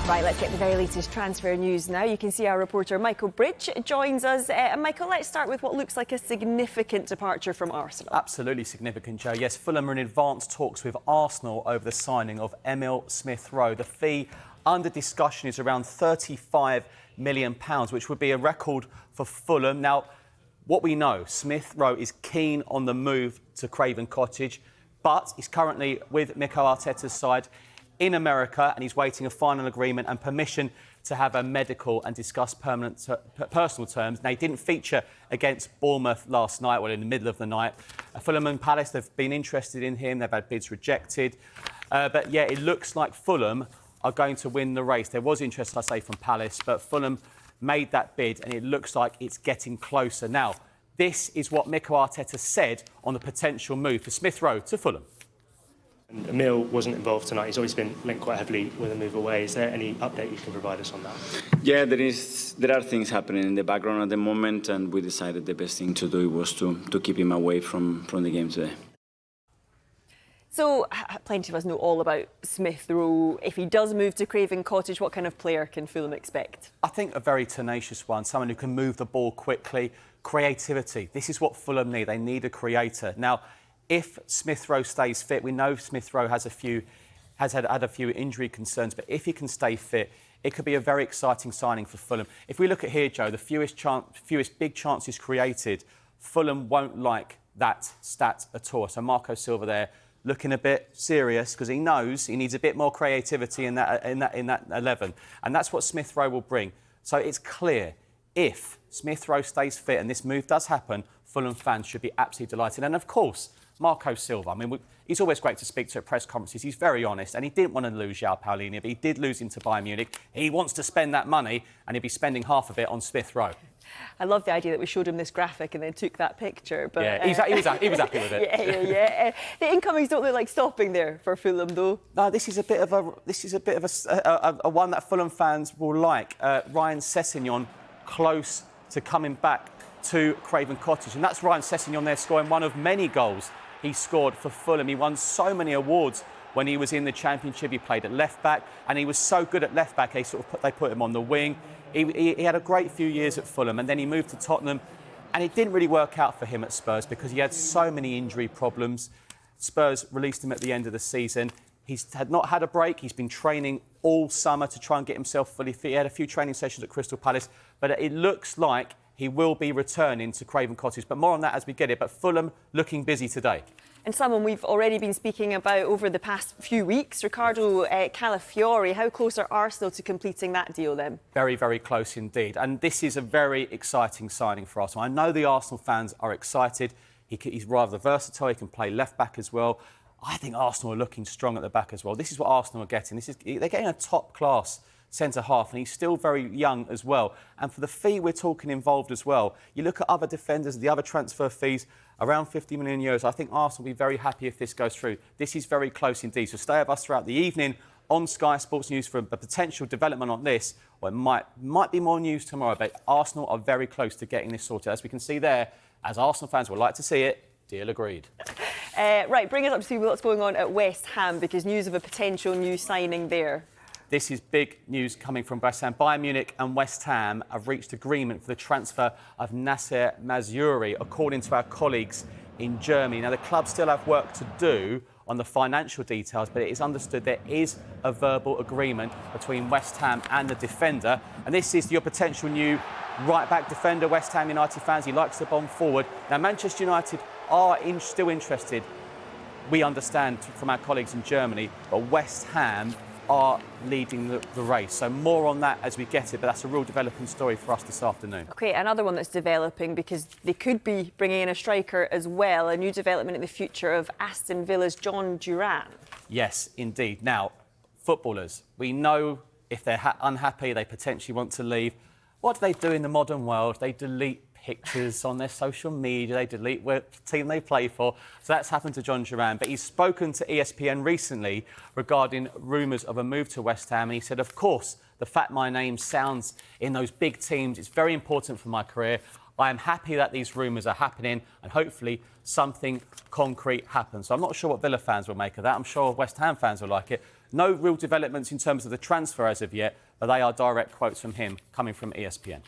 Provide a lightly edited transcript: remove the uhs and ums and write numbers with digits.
Right, let's get the very latest transfer news now. You can see our reporter Michael Bridge joins us. Michael, let's start with what looks like a significant departure from Arsenal. Absolutely significant, Joe. Yes, Fulham are in advanced talks with Arsenal over the signing of Emile Smith Rowe. The fee under discussion is around £35 million, which would be a record for Fulham. Now, what we know, Smith Rowe is keen on the move to Craven Cottage, but he's currently with Mikel Arteta's side in America, and he's waiting a final agreement and permission to have a medical and discuss personal terms. Now, he didn't feature against Bournemouth last night, well, in the middle of the night. Fulham and Palace, they've been interested in him. They've had bids rejected. But, yeah, it looks like Fulham are going to win the race. There was interest, I say, from Palace, but Fulham made that bid, and it looks like it's getting closer. Now, this is what Mikel Arteta said on the potential move for Smith Rowe to Fulham. And Emile wasn't involved tonight. He's always been linked quite heavily with a move away. Is there any update you can provide us on that? Yeah, there are things happening in the background at the moment, and we decided the best thing to do was to keep him away from the game today. So, plenty of us know all about Smith Rowe. If he does move to Craven Cottage, what kind of player can Fulham expect? I think a very tenacious one, someone who can move the ball quickly, creativity. This is what Fulham need. They need a creator. Now, if Smith Rowe stays fit, we know Smith Rowe has had a few injury concerns, but if he can stay fit, it could be a very exciting signing for Fulham. If we look at here, Joe, the fewest big chances created, Fulham won't like that stat at all. So Marco Silva there, looking a bit serious because he knows he needs a bit more creativity in that 11, and that's what Smith Rowe will bring. So it's clear, if Smith Rowe stays fit and this move does happen, Fulham fans should be absolutely delighted. And of course, Marco Silva, I mean, he's always great to speak to at press conferences. He's very honest, and he didn't want to lose João Paulinho, but he did lose him to Bayern Munich. He wants to spend that money, and he'll be spending half of it on Smith Rowe. I love the idea that we showed him this graphic and then took that picture. But, yeah, he was happy with it. Yeah. The incomings don't look like stopping there for Fulham, though. No, this is a bit of a one that Fulham fans will like. Ryan Sessegnon close to coming back to Craven Cottage, and that's Ryan Sessegnon there scoring one of many goals he scored for Fulham. He won so many awards when he was in the Championship. He played at left back, and he was so good at left back. They put him on the wing. He had a great few years at Fulham, and then he moved to Tottenham, and it didn't really work out for him at Spurs because he had so many injury problems. Spurs released him at the end of the season. He's not had a break. He's been training all summer to try and get himself fully fit. He had a few training sessions at Crystal Palace, but it looks like he will be returning to Craven Cottage. But more on that as we get it. But Fulham looking busy today. And someone we've already been speaking about over the past few weeks, Ricardo Calafiori. How close are Arsenal to completing that deal then? Very, very close indeed. And this is a very exciting signing for Arsenal. I know the Arsenal fans are excited. He's rather versatile. He can play left back as well. I think Arsenal are looking strong at the back as well. This is what Arsenal are getting. They're getting a top-class centre-half, and he's still very young as well. And for the fee we're talking involved as well, you look at other defenders, the other transfer fees, around €50 million. I think Arsenal will be very happy if this goes through. This is very close indeed. So stay with us throughout the evening on Sky Sports News for a potential development on this. Or it might be more news tomorrow, but Arsenal are very close to getting this sorted. As we can see there, as Arsenal fans would like to see it, deal agreed. Right, bring us up to see what's going on at West Ham, because news of a potential new signing there. This is big news coming from West Ham. Bayern Munich and West Ham have reached agreement for the transfer of Nasser Mazraoui, according to our colleagues in Germany. Now, the club still have work to do on the financial details, but it is understood there is a verbal agreement between West Ham and the defender. And this is your potential new right-back defender, West Ham United fans. He likes to bomb forward. Now, Manchester United are still interested, we understand from our colleagues in Germany, but West Ham are leading the race. So more on that as we get it, but that's a real developing story for us this afternoon. OK, another one that's developing, because they could be bringing in a striker as well, a new development in the future of Aston Villa's Jhon Duran. Yes, indeed. Now, footballers, we know if they're unhappy, they potentially want to leave. What do they do in the modern world? They delete pictures on their social media, they delete what team they play for. So that's happened to Jhon Duran. But he's spoken to ESPN recently regarding rumours of a move to West Ham. And he said, of course, the fact my name sounds in those big teams, it's very important for my career. I am happy that these rumours are happening and hopefully something concrete happens. So I'm not sure what Villa fans will make of that. I'm sure West Ham fans will like it. No real developments in terms of the transfer as of yet, but they are direct quotes from him coming from ESPN.